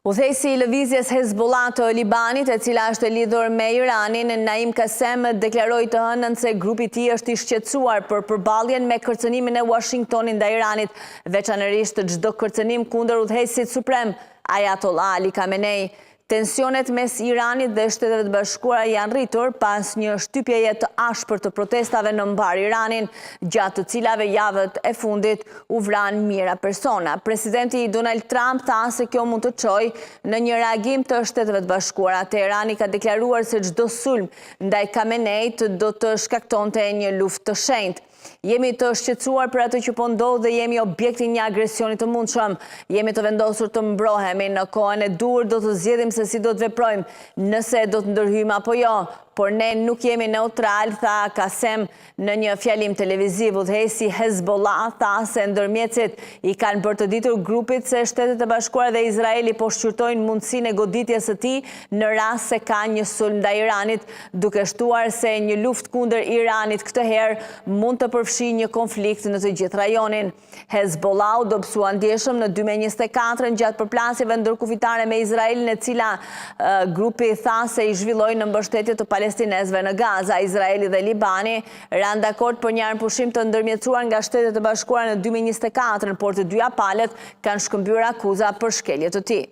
Udhëheqësi i lëvizjes Hezbollah të Libanit, e cila është e lidhur me Iranin, Naim Kasem deklaroi të hënën se grupi i tij është i shqetësuar për përballjen me kërcënimin e Washingtonit ndaj Iranit, veçanërisht çdo kërcënim kundër udhëheqësit suprem Ayatollah Ali Khamenei. Tensionet mes Iranit dhe Shteteve të Bashkuara janë rritur pas një shtypjeje të ashpër të protestave në mbar Iranin, gjatë të cilave javët e fundit u vranë mijëra persona. Presidenti Donald Trump tha se kjo mund të çojë në një reagim të Shteteve të Bashkuara. Teherani ka deklaruar se çdo sulm ndaj Khameneit do të shkaktonte një luftë të shenjtë. Jemi të shqetësuar për atë që po ndodh dhe jemi objekti një agresioni të mundshëm. Jemi të vendosur të mbrohemi, në kohën e dur do të zgjedhim se si do të veprojmë, nëse do të ndërhyjmë apo jo. Por ne nuk jemi neutral, tha Kasem në një fjalim televiziv. Udhëheqësi Hezbollah tha se ndërmjetësit i kanë bërë të ditur grupit se Shtetet e Bashkuara dhe Izraeli po shqyrtojnë mundësinë e goditjes së tij në rast se ka një sulm ndaj Iranit, duke shtuar se një luftë kundër Iranit këtë herë mund të përfshijë një konflikt në të gjithë rajonin. Hezbollah u dobësua ndjeshëm në 2024 gjatë përplasjeve ndërkufitare me Izraelin, e cila grupi tha se i zhvilloi në mbështetje të palestinezëve në Gaza. Izraeli dhe Libani ranë dakord për një armëpushim të ndërmjetësuar nga Shtetet e Bashkuara në 2024, por të dyja palët kanë shkëmbyer akuza për shkelje të tij.